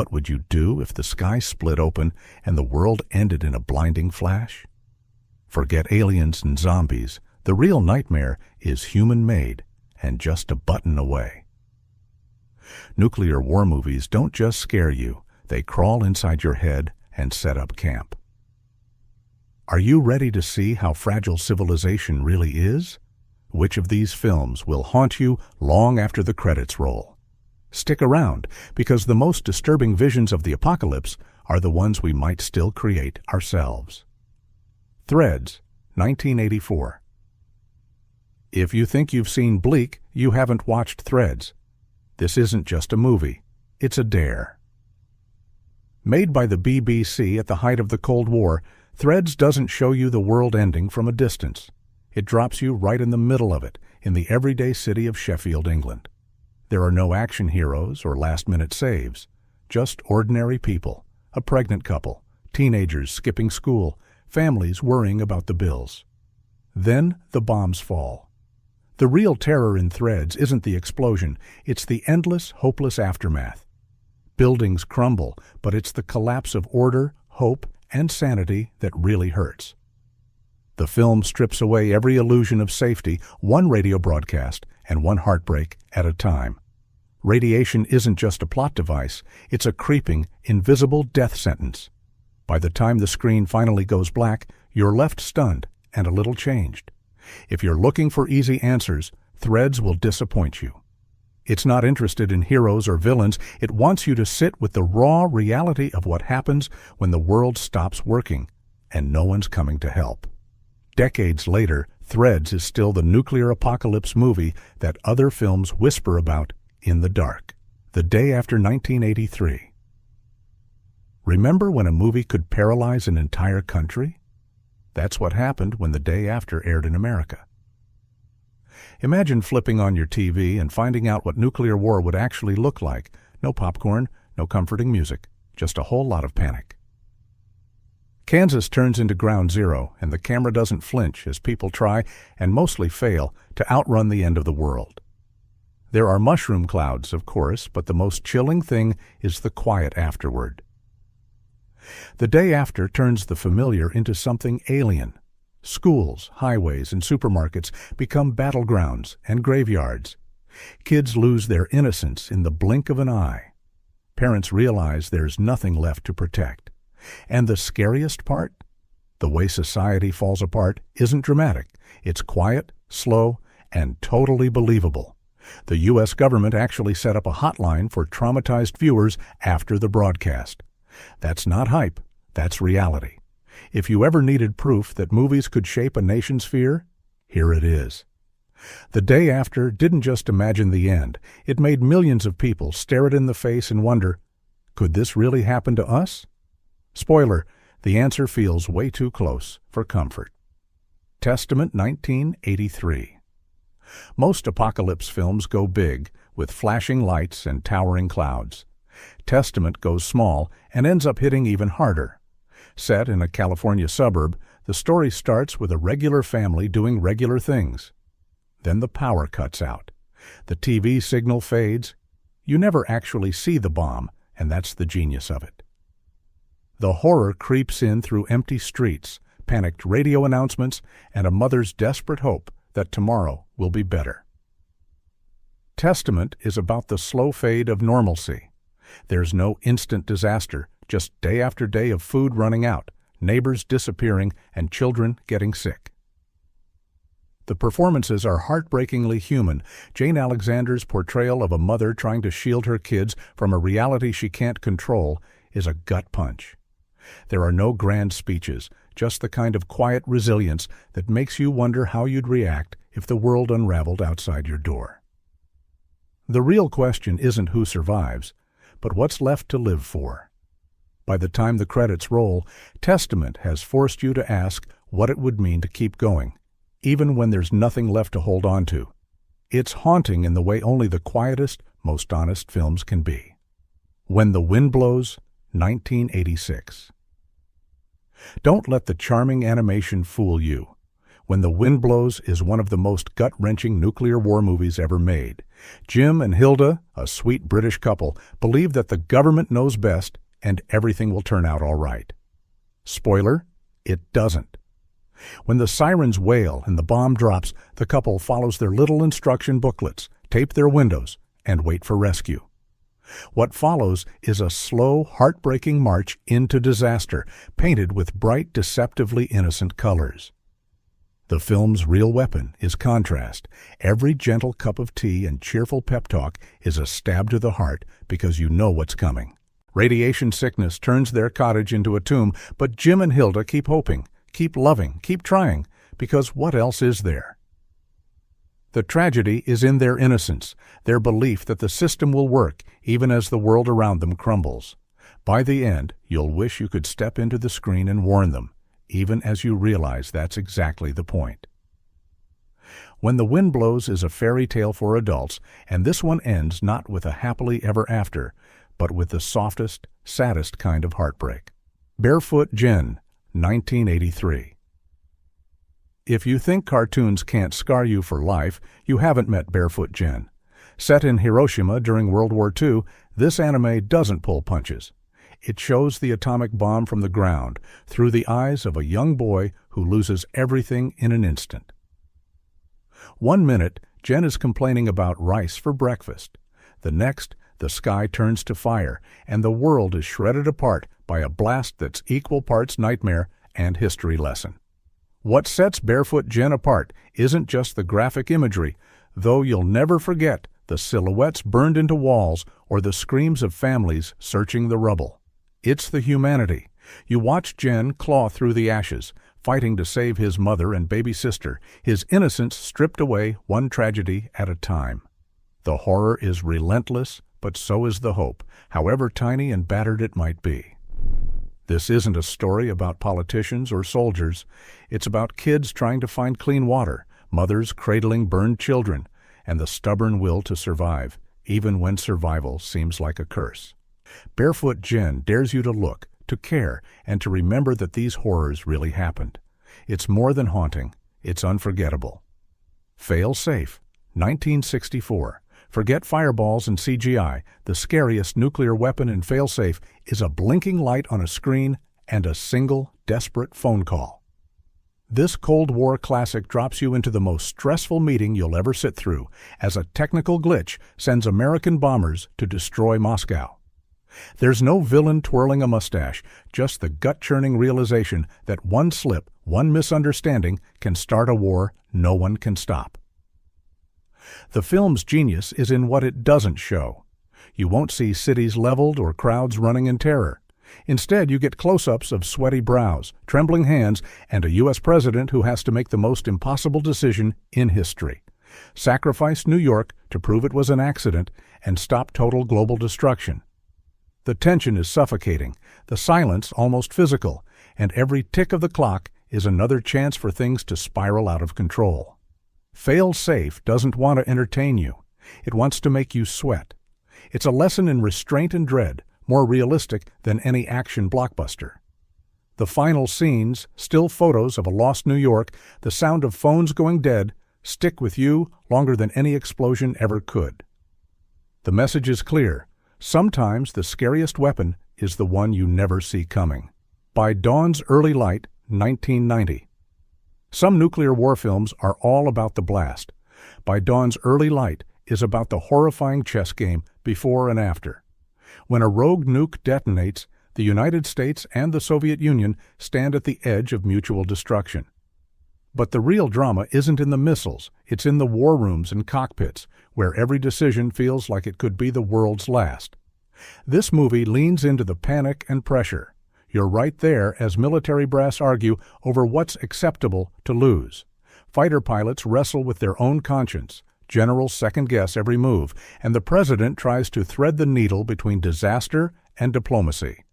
What would you do if the sky split open and the world ended in a blinding flash? Forget aliens and zombies. The real nightmare is human-made and just a button away. Nuclear war movies don't just scare you, they crawl inside your head and set up camp. Are you ready to see how fragile civilization really is? Which of these films will haunt you long after the credits roll? Stick around, because the most disturbing visions of the apocalypse are the ones we might still create ourselves. Threads, 1984. If you think you've seen Bleak, you haven't watched Threads. This isn't just a movie, it's a dare. Made by the BBC at the height of the Cold War, Threads doesn't show you the world ending from a distance. It drops you right in the middle of it, in the everyday city of Sheffield, England. There are no action heroes or last-minute saves, just ordinary people, a pregnant couple, teenagers skipping school, families worrying about the bills. Then the bombs fall. The real terror in Threads isn't the explosion, it's the endless, hopeless aftermath. Buildings crumble, but it's the collapse of order, hope, and sanity that really hurts. The film strips away every illusion of safety, one radio broadcast and one heartbreak at a time. Radiation isn't just a plot device, it's a creeping, invisible death sentence. By the time the screen finally goes black, you're left stunned and a little changed. If you're looking for easy answers, Threads will disappoint you. It's not interested in heroes or villains, it wants you to sit with the raw reality of what happens when the world stops working and no one's coming to help. Decades later, Threads is still the nuclear apocalypse movie that other films whisper about in the dark. The day after 1983. Remember when a movie could paralyze an entire country? That's what happened when The Day After aired in America. Imagine flipping on your TV and finding out what nuclear war would actually look like. No popcorn, no comforting music, just a whole lot of panic. Kansas turns into ground zero, and the camera doesn't flinch as people try, and mostly fail, to outrun the end of the world. There are mushroom clouds, of course, but the most chilling thing is the quiet afterward. The Day After turns the familiar into something alien. Schools, highways, and supermarkets become battlegrounds and graveyards. Kids lose their innocence in the blink of an eye. Parents realize there's nothing left to protect. And the scariest part? The way society falls apart isn't dramatic. It's quiet, slow, and totally believable. The U.S. government actually set up a hotline for traumatized viewers after the broadcast. That's not hype, that's reality. If you ever needed proof that movies could shape a nation's fear, here it is. The Day After didn't just imagine the end. It made millions of people stare it in the face and wonder, could this really happen to us? Spoiler, the answer feels way too close for comfort. Testament, 1983. Most apocalypse films go big, with flashing lights and towering clouds. Testament goes small and ends up hitting even harder. Set in a California suburb, the story starts with a regular family doing regular things. Then the power cuts out. The TV signal fades. You never actually see the bomb, and that's the genius of it. The horror creeps in through empty streets, panicked radio announcements, and a mother's desperate hope that tomorrow will be better. Testament is about the slow fade of normalcy. There's no instant disaster, just day after day of food running out, neighbors disappearing, and children getting sick. The performances are heartbreakingly human. Jane Alexander's portrayal of a mother trying to shield her kids from a reality she can't control is a gut punch. There are no grand speeches, just the kind of quiet resilience that makes you wonder how you'd react if the world unraveled outside your door. The real question isn't who survives, but what's left to live for. By the time the credits roll, Testament has forced you to ask what it would mean to keep going, even when there's nothing left to hold on to. It's haunting in the way only the quietest, most honest films can be. When the Wind Blows, 1986. Don't let the charming animation fool you. When the Wind Blows is one of the most gut-wrenching nuclear war movies ever made. Jim and Hilda, a sweet British couple, believe that the government knows best and everything will turn out all right. Spoiler, it doesn't. When the sirens wail and the bomb drops, the couple follows their little instruction booklets, tape their windows, and wait for rescue. What follows is a slow, heartbreaking march into disaster, painted with bright, deceptively innocent colors. The film's real weapon is contrast. Every gentle cup of tea and cheerful pep talk is a stab to the heart because you know what's coming. Radiation sickness turns their cottage into a tomb, but Jim and Hilda keep hoping, keep loving, keep trying, because what else is there? The tragedy is in their innocence, their belief that the system will work even as the world around them crumbles. By the end, you'll wish you could step into the screen and warn them, even as you realize that's exactly the point. When the Wind Blows is a fairy tale for adults, and this one ends not with a happily ever after, but with the softest, saddest kind of heartbreak. Barefoot Jen, 1983. If you think cartoons can't scar you for life, you haven't met Barefoot Jen. Set in Hiroshima during World War II, this anime doesn't pull punches. It shows the atomic bomb from the ground through the eyes of a young boy who loses everything in an instant. 1 minute, Jen is complaining about rice for breakfast. The next, the sky turns to fire, and the world is shredded apart by a blast that's equal parts nightmare and history lesson. What sets Barefoot Jen apart isn't just the graphic imagery, though you'll never forget the silhouettes burned into walls or the screams of families searching the rubble. It's the humanity. You watch Jen claw through the ashes, fighting to save his mother and baby sister, his innocence stripped away one tragedy at a time. The horror is relentless, but so is the hope, however tiny and battered it might be. This isn't a story about politicians or soldiers. It's about kids trying to find clean water, mothers cradling burned children, and the stubborn will to survive, even when survival seems like a curse. Barefoot Jen dares you to look, to care, and to remember that these horrors really happened. It's more than haunting. It's unforgettable. Fail Safe, 1964. Forget fireballs and CGI. The scariest nuclear weapon in Fail Safe is a blinking light on a screen and a single, desperate phone call. This Cold War classic drops you into the most stressful meeting you'll ever sit through, as a technical glitch sends American bombers to destroy Moscow. There's no villain twirling a mustache, just the gut-churning realization that one slip, one misunderstanding can start a war no one can stop. The film's genius is in what it doesn't show. You won't see cities leveled or crowds running in terror. Instead, you get close-ups of sweaty brows, trembling hands, and a U.S. president who has to make the most impossible decision in history: sacrifice New York to prove it was an accident and stop total global destruction. The tension is suffocating, the silence almost physical, and every tick of the clock is another chance for things to spiral out of control. Fail Safe doesn't want to entertain you. It wants to make you sweat. It's a lesson in restraint and dread, more realistic than any action blockbuster. The final scenes, still photos of a lost New York, the sound of phones going dead, stick with you longer than any explosion ever could. The message is clear. Sometimes the scariest weapon is the one you never see coming. By Dawn's Early Light, 1990. Some nuclear war films are all about the blast. By Dawn's Early Light is about the horrifying chess game before and after. When a rogue nuke detonates, the United States and the Soviet Union stand at the edge of mutual destruction. But the real drama isn't in the missiles, it's in the war rooms and cockpits, where every decision feels like it could be the world's last. This movie leans into the panic and pressure. You're right there as military brass argue over what's acceptable to lose. Fighter pilots wrestle with their own conscience, generals second-guess every move, and the president tries to thread the needle between disaster and diplomacy.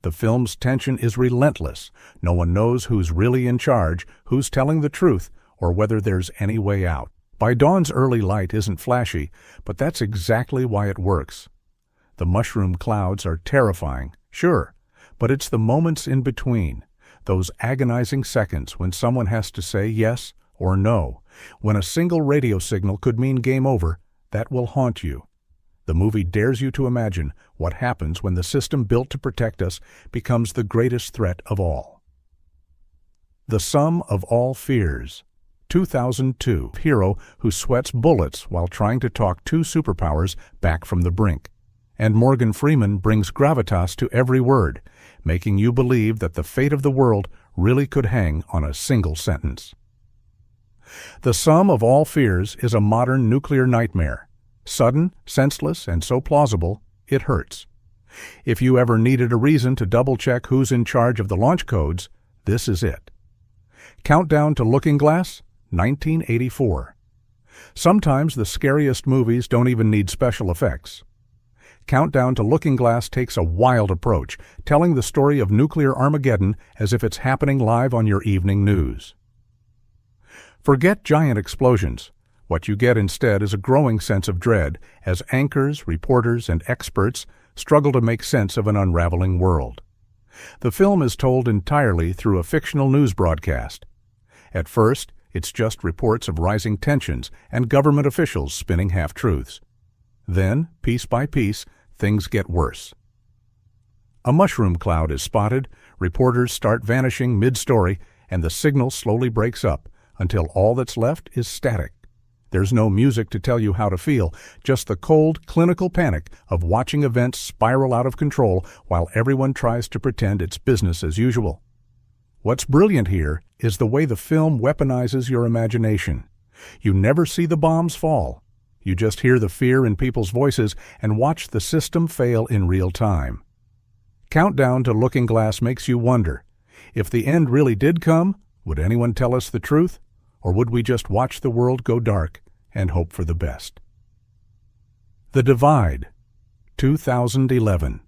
The film's tension is relentless. No one knows who's really in charge, who's telling the truth, or whether there's any way out. By Dawn's Early Light isn't flashy, but that's exactly why it works. The mushroom clouds are terrifying, sure, but it's the moments in between, Those agonizing seconds when someone has to say yes or no, when a single radio signal could mean game over, that will haunt you. The movie dares you to imagine what happens when the system built to protect us becomes the greatest threat of all. The Sum of All Fears, 2002. Hero who sweats bullets while trying to talk two superpowers back from the brink. And Morgan Freeman brings gravitas to every word, making you believe that the fate of the world really could hang on a single sentence. The Sum of All Fears is a modern nuclear nightmare. Sudden, senseless, and so plausible, it hurts. If you ever needed a reason to double-check who's in charge of the launch codes, this is it. Countdown to Looking Glass, 1984. Sometimes the scariest movies don't even need special effects. Countdown to Looking Glass takes a wild approach, telling the story of nuclear Armageddon as if it's happening live on your evening news. Forget giant explosions. What you get instead is a growing sense of dread as anchors, reporters, and experts struggle to make sense of an unraveling world. The film is told entirely through a fictional news broadcast. At first, it's just reports of rising tensions and government officials spinning half-truths. Then, piece by piece, things get worse. A mushroom cloud is spotted, reporters start vanishing mid-story, and the signal slowly breaks up until all that's left is static. There's no music to tell you how to feel, just the cold, clinical panic of watching events spiral out of control while everyone tries to pretend it's business as usual. What's brilliant here is the way the film weaponizes your imagination. You never see the bombs fall. You just hear the fear in people's voices and watch the system fail in real time. Countdown to Looking Glass makes you wonder, if the end really did come, would anyone tell us the truth? Or would we just watch the world go dark and hope for the best? The Divide, 2011.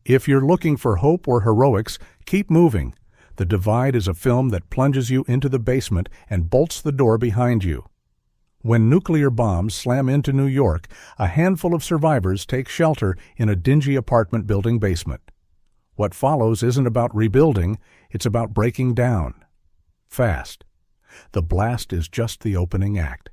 If you're looking for hope or heroics, keep moving. The Divide is a film that plunges you into the basement and bolts the door behind you. When nuclear bombs slam into New York, a handful of survivors take shelter in a dingy apartment building basement. What follows isn't about rebuilding, it's about breaking down. Fast. The blast is just the opening act.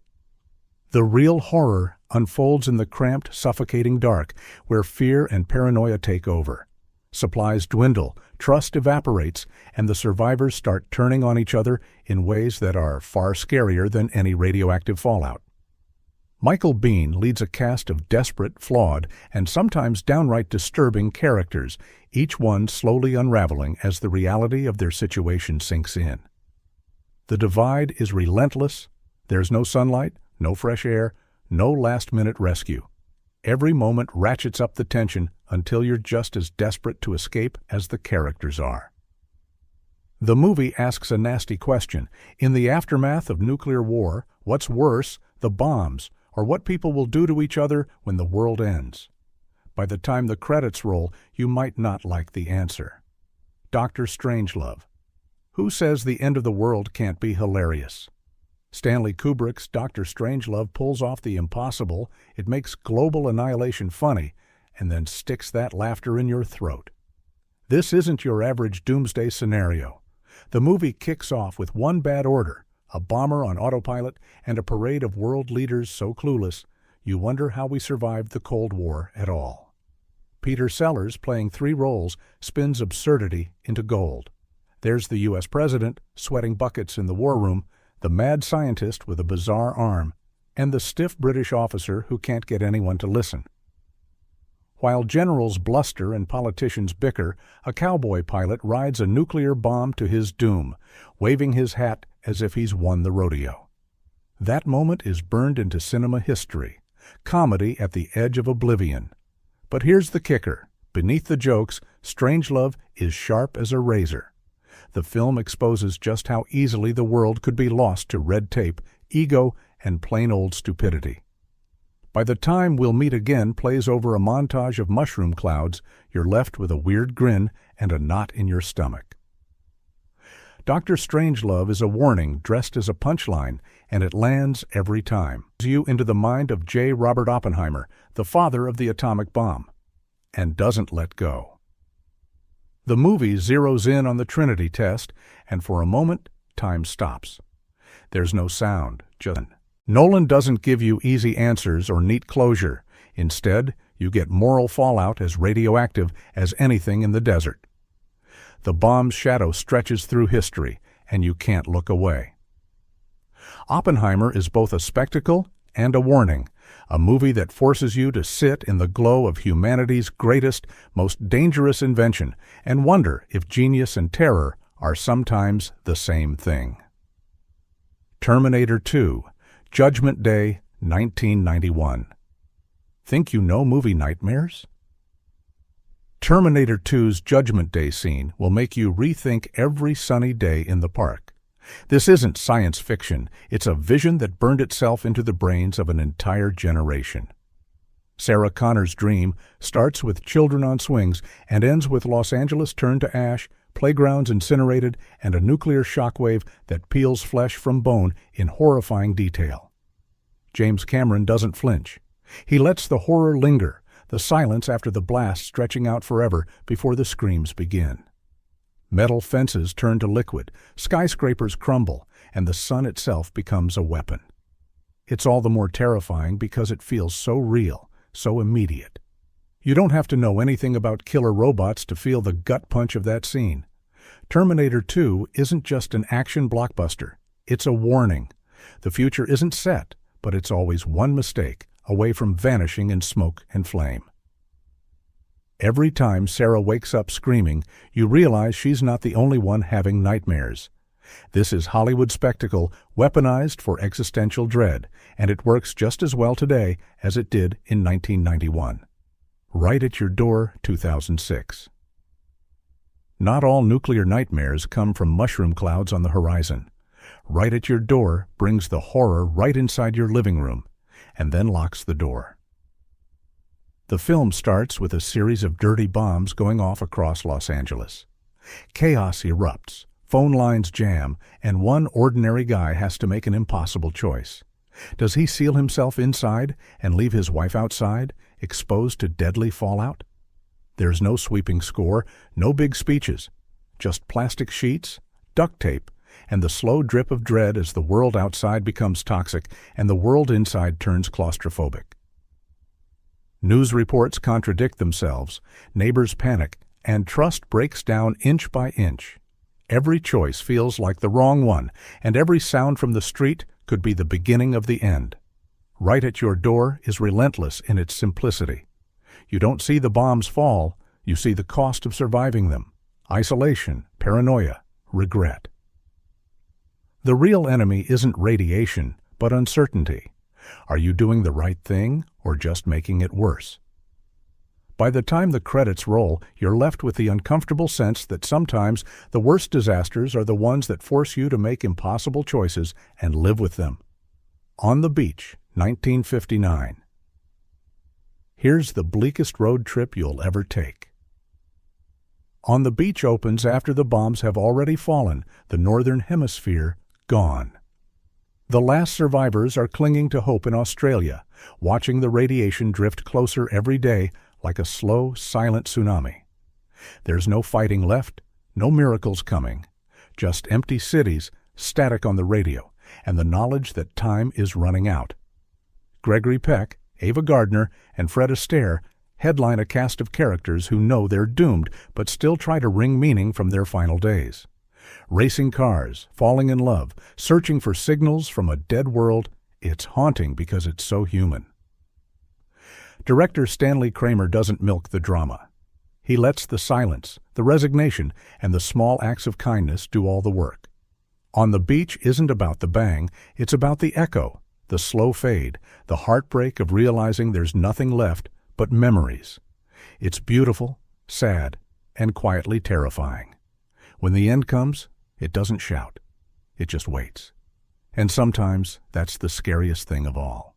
The real horror unfolds in the cramped, suffocating dark, where fear and paranoia take over. Supplies dwindle, trust evaporates, and the survivors start turning on each other in ways that are far scarier than any radioactive fallout. Michael Biehn leads a cast of desperate, flawed, and sometimes downright disturbing characters, each one slowly unraveling as the reality of their situation sinks in. The Divide is relentless. There's no sunlight, no fresh air, no last-minute rescue. Every moment ratchets up the tension until you're just as desperate to escape as the characters are. The movie asks a nasty question. In the aftermath of nuclear war, what's worse, the bombs, or what people will do to each other when the world ends? By the time the credits roll, you might not like the answer. Dr. Strangelove. Who says the end of the world can't be hilarious? Stanley Kubrick's Dr. Strangelove pulls off the impossible, it makes global annihilation funny, and then sticks that laughter in your throat. This isn't your average doomsday scenario. The movie kicks off with one bad order, a bomber on autopilot, and a parade of world leaders so clueless, you wonder how we survived the Cold War at all. Peter Sellers, playing three roles, spins absurdity into gold. There's the U.S. president, sweating buckets in the war room, the mad scientist with a bizarre arm, and the stiff British officer who can't get anyone to listen. While generals bluster and politicians bicker, a cowboy pilot rides a nuclear bomb to his doom, waving his hat as if he's won the rodeo. That moment is burned into cinema history, comedy at the edge of oblivion. But here's the kicker. Beneath the jokes, Strangelove is sharp as a razor. The film exposes just how easily the world could be lost to red tape, ego, and plain old stupidity. By the time We'll Meet Again plays over a montage of mushroom clouds, you're left with a weird grin and a knot in your stomach. Dr. Strangelove is a warning dressed as a punchline, and it lands every time. You into the mind of J. Robert Oppenheimer, the father of the atomic bomb, and doesn't let go. The movie zeroes in on the Trinity test, and for a moment, time stops. There's no sound, just... Nolan doesn't give you easy answers or neat closure. Instead, you get moral fallout as radioactive as anything in the desert. The bomb's shadow stretches through history, and you can't look away. Oppenheimer is both a spectacle and a warning, a movie that forces you to sit in the glow of humanity's greatest, most dangerous invention and wonder if genius and terror are sometimes the same thing. Terminator 2, Judgment Day, 1991. Think you know movie nightmares? Terminator 2's Judgment Day scene will make you rethink every sunny day in the park. This isn't science fiction, it's a vision that burned itself into the brains of an entire generation. Sarah Connor's dream starts with children on swings and ends with Los Angeles turned to ash, playgrounds incinerated, and a nuclear shockwave that peels flesh from bone in horrifying detail. James Cameron doesn't flinch. He lets the horror linger, the silence after the blast stretching out forever before the screams begin. Metal fences turn to liquid, skyscrapers crumble, and the sun itself becomes a weapon. It's all the more terrifying because it feels so real, so immediate. You don't have to know anything about killer robots to feel the gut punch of that scene. Terminator 2 isn't just an action blockbuster. It's a warning. The future isn't set, but it's always one mistake away from vanishing in smoke and flame. Every time Sarah wakes up screaming, you realize she's not the only one having nightmares. This is Hollywood spectacle weaponized for existential dread, and it works just as well today as it did in 1991. Right at Your Door, 2006. Not all nuclear nightmares come from mushroom clouds on the horizon. Right at Your Door brings the horror right inside your living room, and then locks the door. The film starts with a series of dirty bombs going off across Los Angeles. Chaos erupts, phone lines jam, and one ordinary guy has to make an impossible choice. Does he seal himself inside and leave his wife outside, exposed to deadly fallout? There's no sweeping score, no big speeches, just plastic sheets, duct tape, and the slow drip of dread as the world outside becomes toxic and the world inside turns claustrophobic. News reports contradict themselves, neighbors panic, and trust breaks down inch by inch. Every choice feels like the wrong one, and every sound from the street could be the beginning of the end. Right at Your Door is relentless in its simplicity. You don't see the bombs fall, you see the cost of surviving them. Isolation, paranoia, regret. The real enemy isn't radiation, but uncertainty. Are you doing the right thing, or just making it worse? By the time the credits roll, you're left with the uncomfortable sense that sometimes the worst disasters are the ones that force you to make impossible choices and live with them. On the Beach, 1959. Here's the bleakest road trip you'll ever take. On the Beach opens after the bombs have already fallen, the Northern Hemisphere gone. The last survivors are clinging to hope in Australia, watching the radiation drift closer every day like a slow, silent tsunami. There's no fighting left, no miracles coming, just empty cities, static on the radio, and the knowledge that time is running out. Gregory Peck, Ava Gardner, and Fred Astaire headline a cast of characters who know they're doomed but still try to wring meaning from their final days. Racing cars, falling in love, searching for signals from a dead world, it's haunting because it's so human. Director Stanley Kramer doesn't milk the drama. He lets the silence, the resignation, and the small acts of kindness do all the work. On the Beach isn't about the bang, it's about the echo, the slow fade, the heartbreak of realizing there's nothing left but memories. It's beautiful, sad, and quietly terrifying. When the end comes, it doesn't shout. It just waits. And sometimes that's the scariest thing of all.